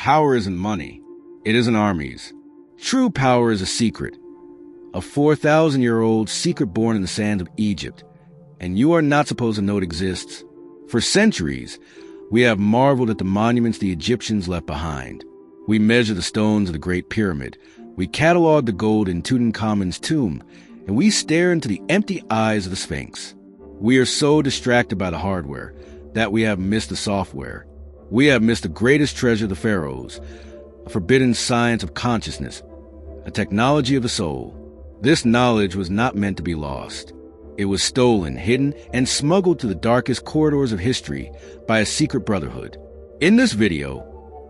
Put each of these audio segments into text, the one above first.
Power isn't money. It isn't armies. True power is a secret. A 4,000-year-old secret born in the sands of Egypt. And you are not supposed to know it exists. For centuries, we have marveled at the monuments the Egyptians left behind. We measure the stones of the Great Pyramid. We catalog the gold in Tutankhamun's tomb. And we stare into the empty eyes of the Sphinx. We are so distracted by the hardware that we have missed the software. We have missed the greatest treasure of the pharaohs, a forbidden science of consciousness, a technology of the soul. This knowledge was not meant to be lost. It was stolen, hidden, and smuggled to the darkest corridors of history by a secret brotherhood. In this video,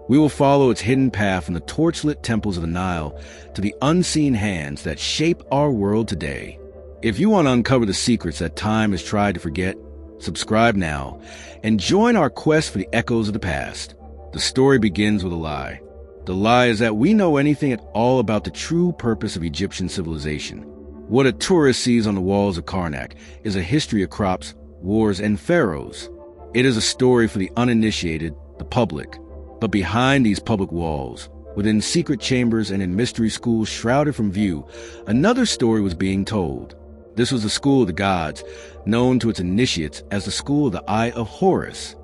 we will follow its hidden path from the torchlit temples of the Nile to the unseen hands that shape our world today. If you want to uncover the secrets that time has tried to forget, subscribe now and join our quest for the echoes of the past. The story begins with a lie. The lie is that we know anything at all about the true purpose of Egyptian civilization. What a tourist sees on the walls of Karnak is a history of crops, wars, and pharaohs. It is a story for the uninitiated, the public. But behind these public walls, within secret chambers and in mystery schools shrouded from view, another story was being told. This was the school of the gods, known to its initiates as the school of the Eye of Horus.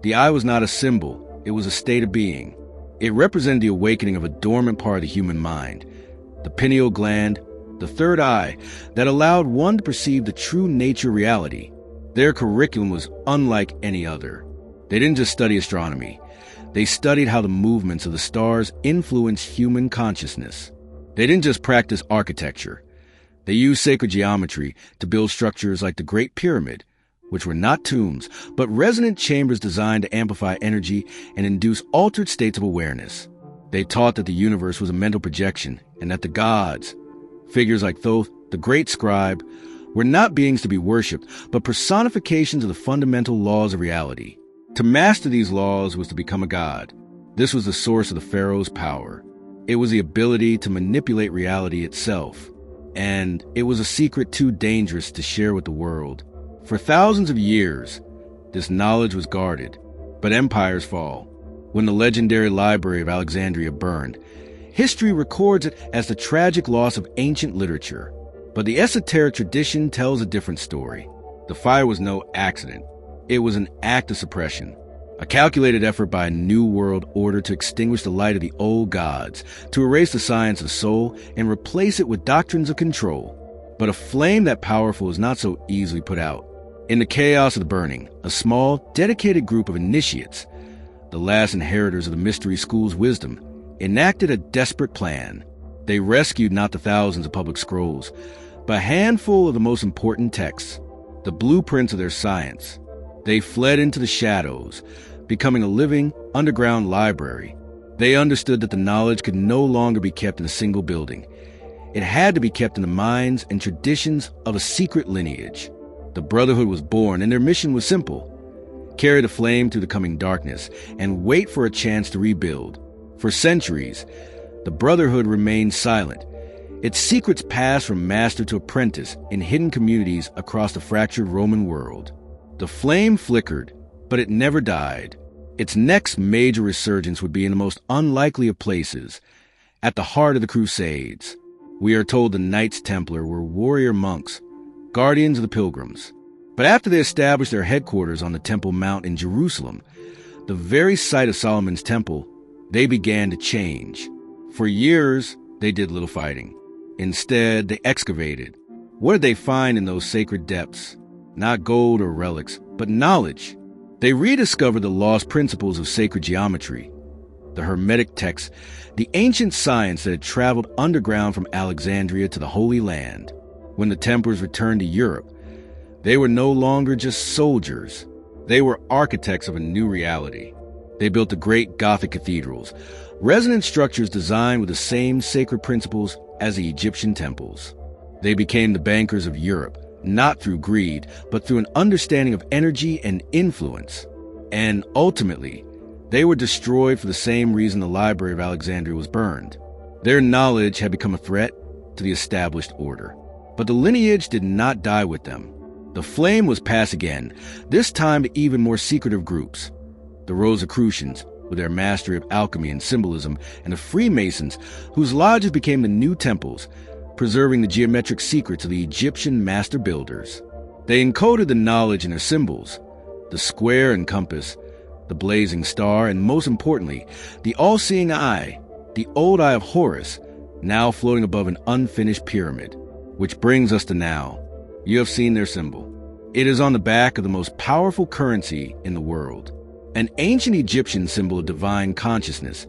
The eye was not a symbol, it was a state of being. It represented the awakening of a dormant part of the human mind, the pineal gland, the third eye, that allowed one to perceive the true nature of reality. Their curriculum was unlike any other. They didn't just study astronomy. They studied how the movements of the stars influence human consciousness. They didn't just practice architecture. They used sacred geometry to build structures like the Great Pyramid, which were not tombs, but resonant chambers designed to amplify energy and induce altered states of awareness. They taught that the universe was a mental projection and that the gods, figures like Thoth, the great scribe, were not beings to be worshipped, but personifications of the fundamental laws of reality. To master these laws was to become a god. This was the source of the pharaoh's power. It was the ability to manipulate reality itself. And it was a secret too dangerous to share with the world. For thousands of years, this knowledge was guarded. But empires fall. When the legendary library of Alexandria burned, history records it as the tragic loss of ancient literature. But the esoteric tradition tells a different story. The fire was no accident. It was an act of suppression. A calculated effort by a new world order to extinguish the light of the old gods, to erase the science of soul and replace it with doctrines of control. But a flame that powerful is not so easily put out. In the chaos of the burning, a small, dedicated group of initiates, the last inheritors of the mystery school's wisdom, enacted a desperate plan. They rescued not the thousands of public scrolls, but a handful of the most important texts, the blueprints of their science. They fled into the shadows, becoming a living, underground library. They understood that the knowledge could no longer be kept in a single building. It had to be kept in the minds and traditions of a secret lineage. The Brotherhood was born, and their mission was simple: carry the flame through the coming darkness and wait for a chance to rebuild. For centuries, the Brotherhood remained silent. Its secrets passed from master to apprentice in hidden communities across the fractured Roman world. The flame flickered, but it never died. Its next major resurgence would be in the most unlikely of places, at the heart of the Crusades. We are told the Knights Templar were warrior monks, guardians of the pilgrims. But after they established their headquarters on the Temple Mount in Jerusalem, the very site of Solomon's temple, they began to change. For years, they did little fighting. Instead, they excavated. What did they find in those sacred depths? Not gold or relics, but knowledge. They rediscovered the lost principles of sacred geometry, the Hermetic texts, the ancient science that had traveled underground from Alexandria to the Holy Land. When the Templars returned to Europe, they were no longer just soldiers. They were architects of a new reality. They built the great Gothic cathedrals, resonant structures designed with the same sacred principles as the Egyptian temples. They became the bankers of Europe, not through greed, but through an understanding of energy and influence. And ultimately, they were destroyed for the same reason the Library of Alexandria was burned. Their knowledge had become a threat to the established order. But the lineage did not die with them. The flame was passed again, this time to even more secretive groups, the Rosicrucians, with their mastery of alchemy and symbolism, and the Freemasons, whose lodges became the new temples, preserving the geometric secrets of the Egyptian master builders. They encoded the knowledge in their symbols, the square and compass, the blazing star, and most importantly, the all-seeing eye, the old eye of Horus, now floating above an unfinished pyramid. Which brings us to now. You have seen their symbol. It is on the back of the most powerful currency in the world, an ancient Egyptian symbol of divine consciousness,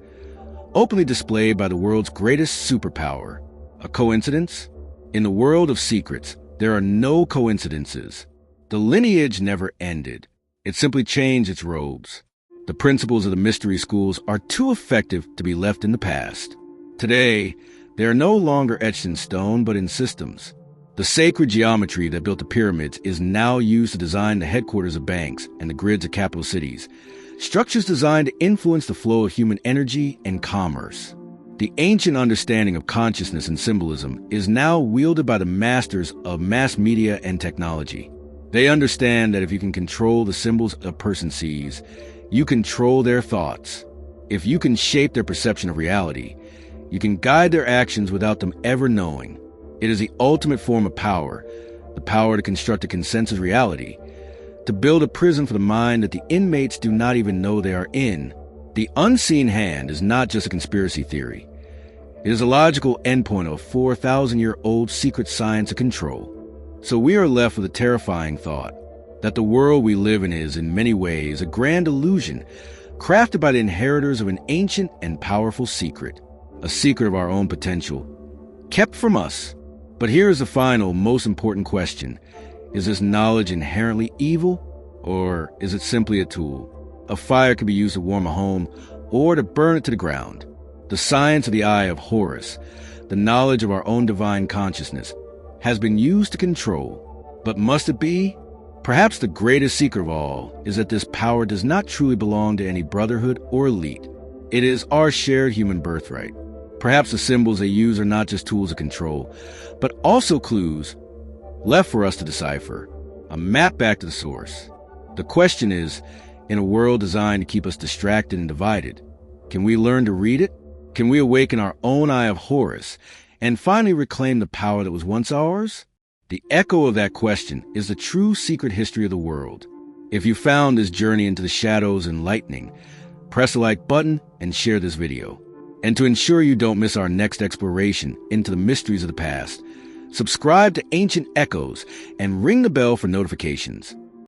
openly displayed by the world's greatest superpower. A coincidence? In the world of secrets, there are no coincidences. The lineage never ended. It simply changed its robes. The principles of the mystery schools are too effective to be left in the past. Today, they are no longer etched in stone, but in systems. The sacred geometry that built the pyramids is now used to design the headquarters of banks and the grids of capital cities, structures designed to influence the flow of human energy and commerce. The ancient understanding of consciousness and symbolism is now wielded by the masters of mass media and technology. They understand that if you can control the symbols a person sees, you control their thoughts. If you can shape their perception of reality, you can guide their actions without them ever knowing. It is the ultimate form of power, the power to construct a consensus reality, to build a prison for the mind that the inmates do not even know they are in. The unseen hand is not just a conspiracy theory. It is a logical endpoint of a 4,000-year-old secret science of control. So we are left with a terrifying thought, that the world we live in is, in many ways, a grand illusion, crafted by the inheritors of an ancient and powerful secret, a secret of our own potential, kept from us. But here is the final, most important question. Is this knowledge inherently evil, or is it simply a tool? A fire can be used to warm a home, or to burn it to the ground. The science of the eye of Horus, the knowledge of our own divine consciousness, has been used to control. But must it be? Perhaps the greatest secret of all is that this power does not truly belong to any brotherhood or elite. It is our shared human birthright. Perhaps the symbols they use are not just tools of control, but also clues left for us to decipher, a map back to the source. The question is, in a world designed to keep us distracted and divided, can we learn to read it? Can we awaken our own eye of Horus and finally reclaim the power that was once ours? The echo of that question is the true secret history of the world. If you found this journey into the shadows enlightening, press the like button and share this video. And to ensure you don't miss our next exploration into the mysteries of the past, subscribe to Ancient Echoes and ring the bell for notifications.